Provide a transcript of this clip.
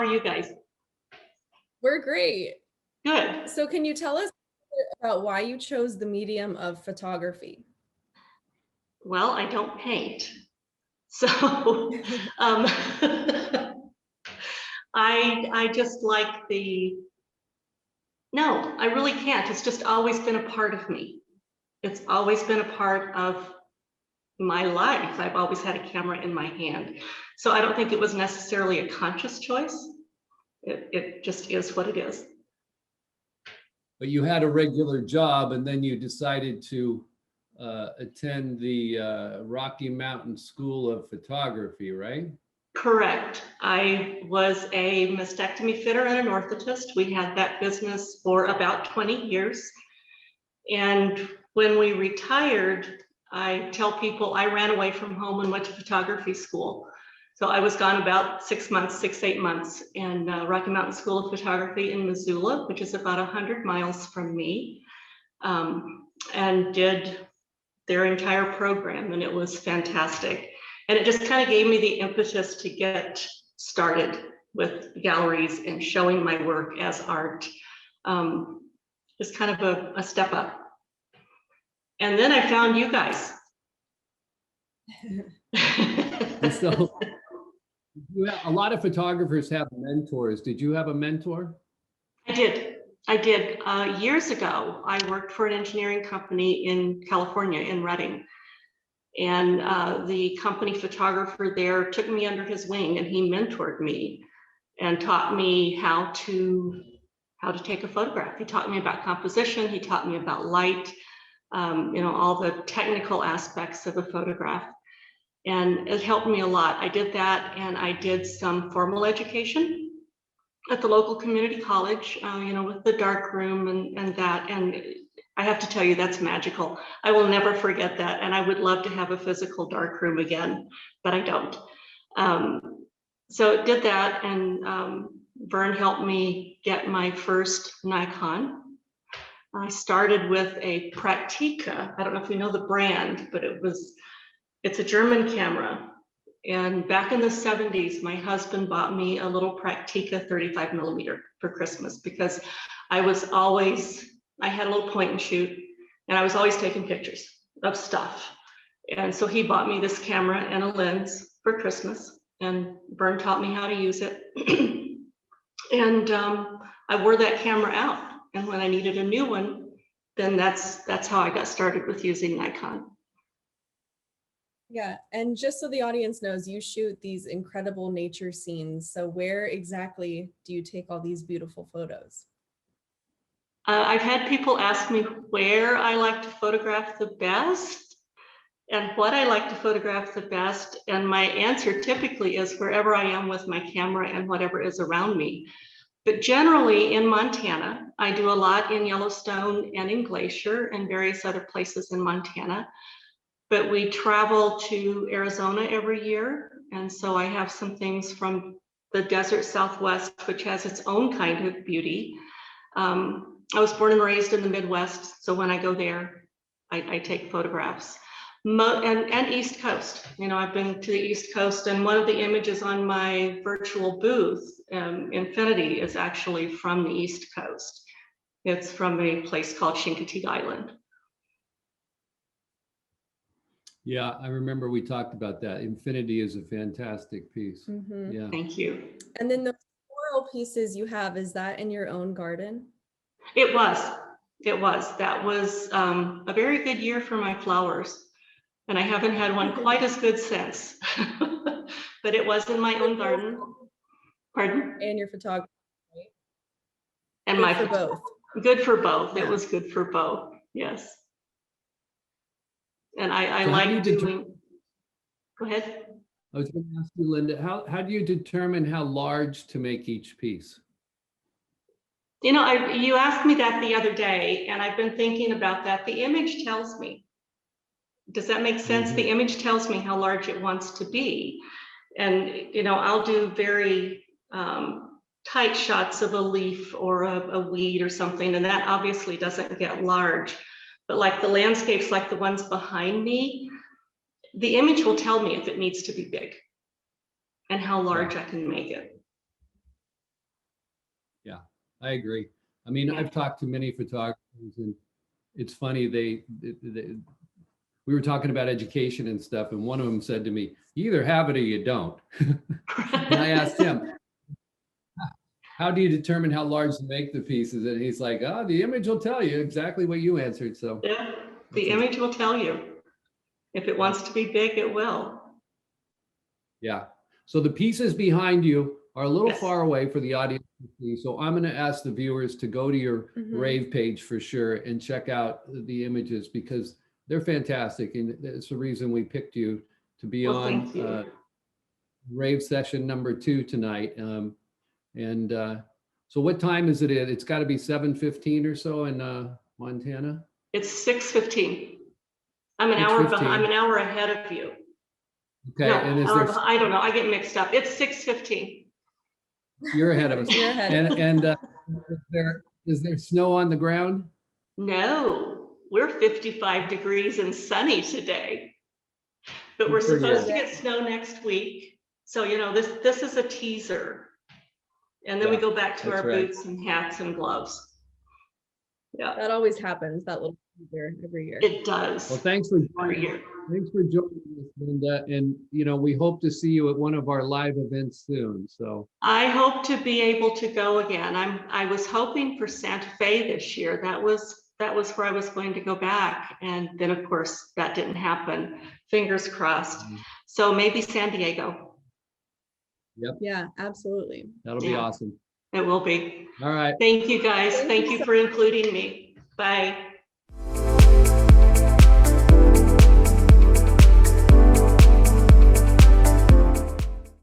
are you guys? We're great. Good. So can you tell us about why you chose the medium of photography? Well, I don't paint. So I just like no, I really can't. It's just always been a part of me. It's always been a part of my life. I've always had a camera in my hand. So I don't think it was necessarily a conscious choice. It just is what it is. But you had a regular job and then you decided to attend the Rocky Mountain School of Photography, right? Correct. I was a mastectomy fitter and an orthotist. We had that business for about 20 years. And when we retired, I tell people I ran away from home and went to photography school. So I was gone about 6 months, 8 months, in Rocky Mountain School of Photography in Missoula, which is about 100 miles from me, and did their entire program, and it was fantastic. And it just kind of gave me the impetus to get started with galleries and showing my work as art. Just kind of a step up. And then I found you guys. So a lot of photographers have mentors. Did you have a mentor? I did. Years ago, I worked for an engineering company in California, in Redding. And the company photographer there took me under his wing and he mentored me and taught me how to take a photograph. He taught me about composition. He taught me about light, all the technical aspects of a photograph. And it helped me a lot. I did that, and I did some formal education at the local community college, with the dark room and that. And I have to tell you, that's magical. I will never forget that. And I would love to have a physical dark room again, but I don't. So did that, and Vern helped me get my first Nikon. I started with a Praktika. I don't know if you know the brand, but it's a German camera. And back in the 70s, my husband bought me a little Praktika 35 millimeter for Christmas because I had a little point and shoot, and I was always taking pictures of stuff. And so he bought me this camera and a lens for Christmas, and Vern taught me how to use it. And I wore that camera out. And when I needed a new one, then that's how I got started with using Nikon. Yeah, and just so the audience knows, you shoot these incredible nature scenes. So where exactly do you take all these beautiful photos? I've had people ask me where I like to photograph the best and what I like to photograph the best. And my answer typically is wherever I am with my camera and whatever is around me. But generally in Montana, I do a lot in Yellowstone and in Glacier and various other places in Montana. But we travel to Arizona every year. And so I have some things from the desert Southwest, which has its own kind of beauty. I was born and raised in the Midwest. So when I go there, I take photographs. And East Coast. I've been to the East Coast, and one of the images on my virtual booth, Infinity, is actually from the East Coast. It's from a place called Chincoteague Island. Yeah, I remember we talked about that. Infinity is a fantastic piece. Mm-hmm. Yeah. Thank you. And then the floral pieces you have, is that in your own garden? It was. That was a very good year for my flowers. And I haven't had one quite as good since. But it was in my own garden. Pardon? And your photography, right? And good for both. Good for both. Yeah. It was good for both. Yes. And I So like doing. Go ahead. I was going to ask you, Linda, how do you determine how large to make each piece? You asked me that the other day, and I've been thinking about that. The image tells me. Does that make sense? Mm-hmm. The image tells me how large it wants to be. And, I'll do very tight shots of a leaf or a weed or something, and that obviously doesn't get large. But like the landscapes, like the ones behind me, the image will tell me if it needs to be big and how large I can make it. I agree. I mean, Yeah. I've talked to many photographers, and it's funny, we were talking about education and stuff, and one of them said to me, you either have it or you don't. And I asked him, how do you determine how large to make the pieces? And he's like, oh, the image will tell you exactly what you answered. So Yeah, the image will tell you. If it wants to be big, it will. yeah. So the pieces behind you are a little Yes. far away for the audience to see. So I'm going to ask the viewers to go to your RAVE page for sure and check out the images, because they're fantastic. And it's the reason we picked you to be Well, on thank you. RAVE session number 2 tonight. So what time is it? It's got to be 7:15 or so in Montana. It's 6:15. I'm an hour 6:15. behind. I'm an hour ahead of you. Okay, No, and I don't know. I get mixed up. It's 6:15. you're ahead of us. You're ahead. And is there snow on the ground? No, we're 55 degrees and sunny today. But we're Good for supposed to you. get snow next week. So, you know, this is a teaser. And then we Yeah, go back to that's our right. boots and hats and gloves. Yeah, That always happens, that little teaser every year. it does. Well, thanks for Every joining. year. Thanks for joining us, Linda. And we hope to see you at one of our live events soon. So I hope to be able to go again. I was hoping for Santa Fe this year. That was where I was going to go back. And then of course that didn't happen. Fingers crossed. So maybe San Diego. Yeah, absolutely. that'll be Yeah. awesome. It will be. All right. Thank you guys. Thank Thank you you so for including me. Bye.